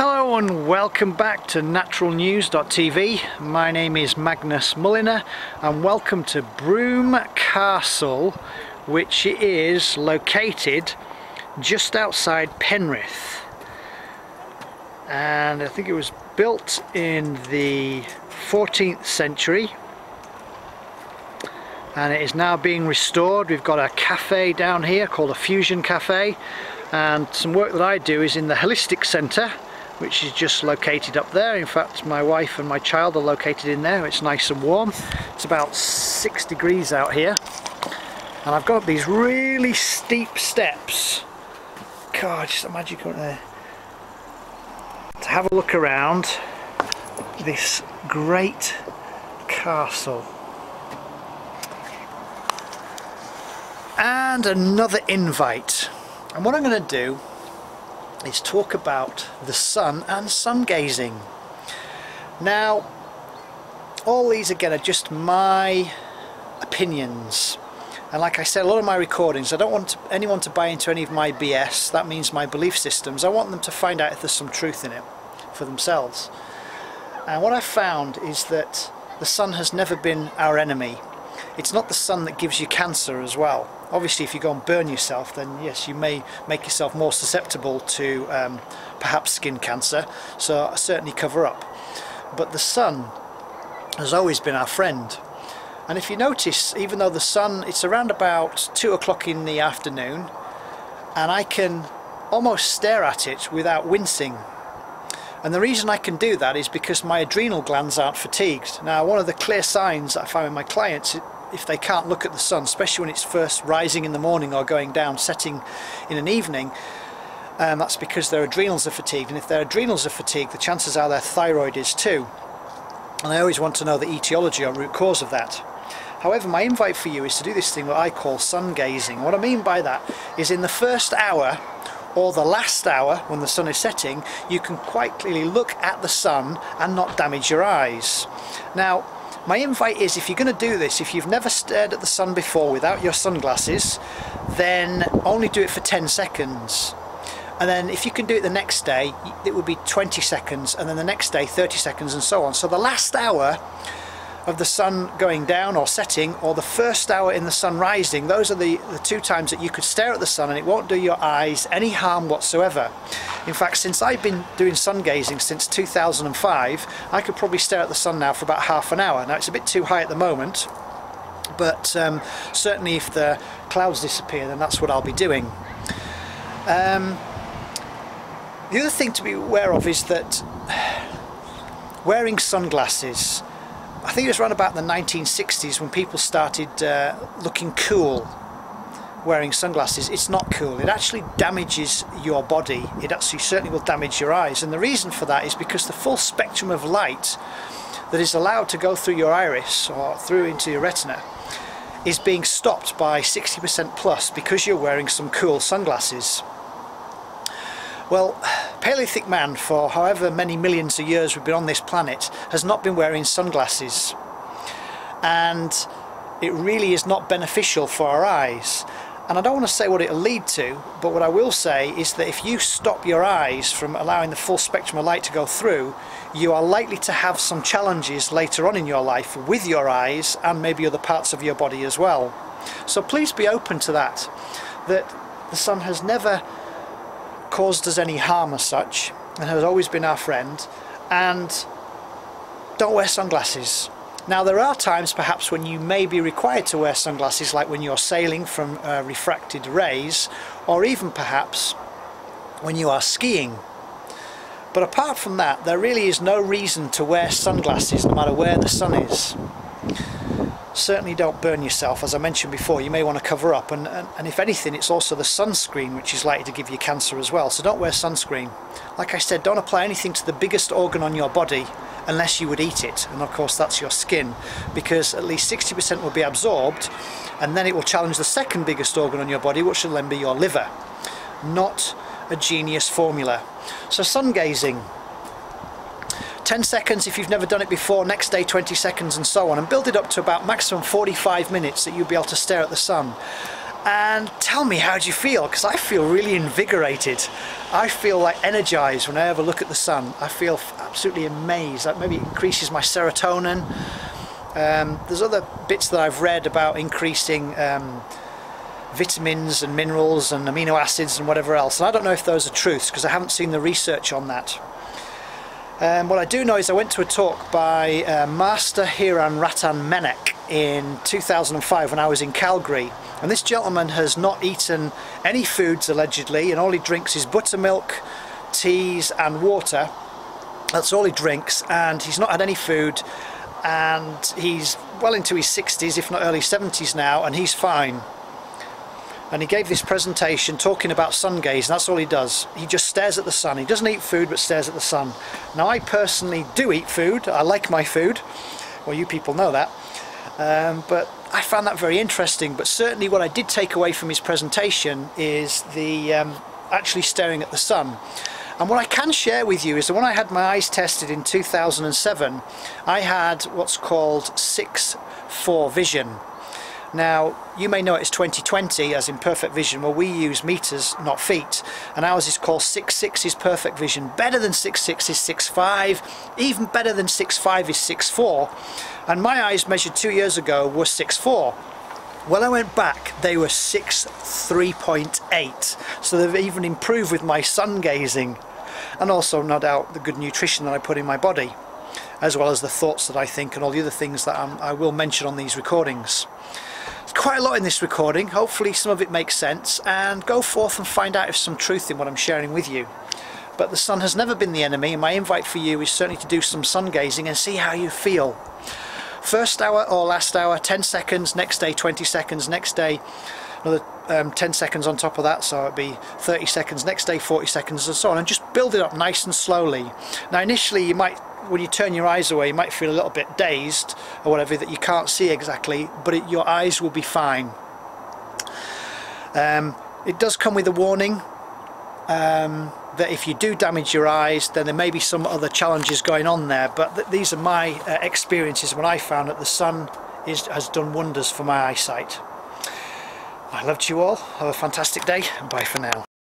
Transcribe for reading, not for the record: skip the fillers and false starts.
Hello and welcome back to naturalnews.tv. My name is Magnus Millennia and welcome to Broome Castle, which is located just outside Penrith. And I think it was built in the 14th century and it is now being restored. We've got a cafe down here called a Fusion Cafe, and some work that I do is in the Holistic Centre, which is just located up there. In fact, my wife and my child are located in there. It's nice and warm. It's about 6 degrees out here. And I've got up these really steep steps. God, just imagine going there. To have a look around this great castle. And another invite. And what I'm going to do is talk about the sun and sun gazing. Now, all these again are just my opinions, and like I said, a lot of my recordings, I don't want anyone to buy into any of my BS. That means my belief systems. I want them to find out if there's some truth in it for themselves. And what I've found is that the sun has never been our enemy. It's not the sun that gives you cancer as well. Obviously, if you go and burn yourself, then yes, you may make yourself more susceptible to perhaps skin cancer, so certainly cover up. But the sun has always been our friend. And if you notice, even though the sun, it's around about 2 o'clock in the afternoon, and I can almost stare at it without wincing. And the reason I can do that is because my adrenal glands aren't fatigued. Now, one of the clear signs that I find with my clients, if they can't look at the sun, especially when it's first rising in the morning or going down, setting in an evening, that's because their adrenals are fatigued. And if their adrenals are fatigued, the chances are their thyroid is too. And I always want to know the etiology or root cause of that. However, my invite for you is to do this thing that I call sun gazing. What I mean by that is in the first hour or the last hour when the sun is setting, you can quite clearly look at the sun and not damage your eyes. Now, my invite is, if you're going to do this, if you've never stared at the sun before without your sunglasses, then only do it for 10 seconds. And then if you can do it the next day, it would be 20 seconds, and then the next day 30 seconds, and so on. So the last hour of the sun going down or setting, or the first hour in the sun rising, those are the two times that you could stare at the sun and it won't do your eyes any harm whatsoever. In fact, since I've been doing sun gazing since 2005, I could probably stare at the sun now for about half an hour. Now, it's a bit too high at the moment, but certainly if the clouds disappear, then that's what I'll be doing. The other thing to be aware of is that wearing sunglasses, I think it was around about the 1960s when people started looking cool wearing sunglasses. It's not cool. It actually damages your body. It actually certainly will damage your eyes, and the reason for that is because the full spectrum of light that is allowed to go through your iris or through into your retina is being stopped by 60% plus because you're wearing some cool sunglasses. Well, Paleolithic man, for however many millions of years we've been on this planet, has not been wearing sunglasses, and it really is not beneficial for our eyes. And I don't want to say what it'll lead to, but what I will say is that if you stop your eyes from allowing the full spectrum of light to go through, you are likely to have some challenges later on in your life with your eyes and maybe other parts of your body as well. So please be open to that the sun has never caused us any harm as such, and has always been our friend. And don't wear sunglasses. Now, there are times perhaps when you may be required to wear sunglasses, like when you're sailing from refracted rays, or even perhaps when you are skiing. But apart from that, there really is no reason to wear sunglasses no matter where the sun is. Certainly don't burn yourself. As I mentioned before, you may want to cover up, and if anything, it's also the sunscreen which is likely to give you cancer as well, so don't wear sunscreen. Like I said, don't apply anything to the biggest organ on your body unless you would eat it, and of course that's your skin, because at least 60% will be absorbed, and then it will challenge the second biggest organ on your body, which will then be your liver. Not a genius formula. So sun gazing, 10 seconds if you've never done it before, next day 20 seconds, and so on, and build it up to about maximum 45 minutes that you'll be able to stare at the sun. and tell me, how do you feel? Because I feel really invigorated. I feel like energized when I have a look at the sun. I feel absolutely amazed. Like maybe it increases my serotonin. There's other bits that I've read about increasing vitamins and minerals and amino acids and whatever else, and I don't know if those are truths because I haven't seen the research on that. What I do know is I went to a talk by Master Hiran Ratan Menek in 2005 when I was in Calgary, and this gentleman has not eaten any foods allegedly, and all he drinks is buttermilk, teas and water. That's all he drinks, and he's not had any food, and he's well into his 60s if not early 70s now, and he's fine. And he gave this presentation talking about sun gaze, and that's all he does. He just stares at the sun. He doesn't eat food but stares at the sun. Now I personally do eat food. I like my food. Well, you people know that. But I found that very interesting. But certainly what I did take away from his presentation is the actually staring at the sun. And what I can share with you is that when I had my eyes tested in 2007, I had what's called 6/4 vision. Now, you may know it as 20/20 as in perfect vision. Well, we use meters, not feet, and ours is called 6/6 is perfect vision. Better than 6/6 is 6/5, even better than 6/5 is 6/4, and my eyes measured 2 years ago were 6/4. When I went back, they were 6/3.8, so they've even improved with my sun gazing, and also no doubt the good nutrition that I put in my body, as well as the thoughts that I think and all the other things that I will mention on these recordings. There's quite a lot in this recording. Hopefully some of it makes sense, and go forth and find out if some truth in what I'm sharing with you. But the sun has never been the enemy, and my invite for you is certainly to do some sun gazing and see how you feel. First hour or last hour, 10 seconds, next day 20 seconds, next day another 10 seconds on top of that, so it'd be 30 seconds, next day 40 seconds and so on, and just build it up nice and slowly. Now initially you might, when you turn your eyes away, you might feel a little bit dazed or whatever, that you can't see exactly, but your eyes will be fine. It does come with a warning that if you do damage your eyes, then there may be some other challenges going on there, but these are my experiences when I found that the sun has done wonders for my eyesight. I love you all. Have a fantastic day, and bye for now.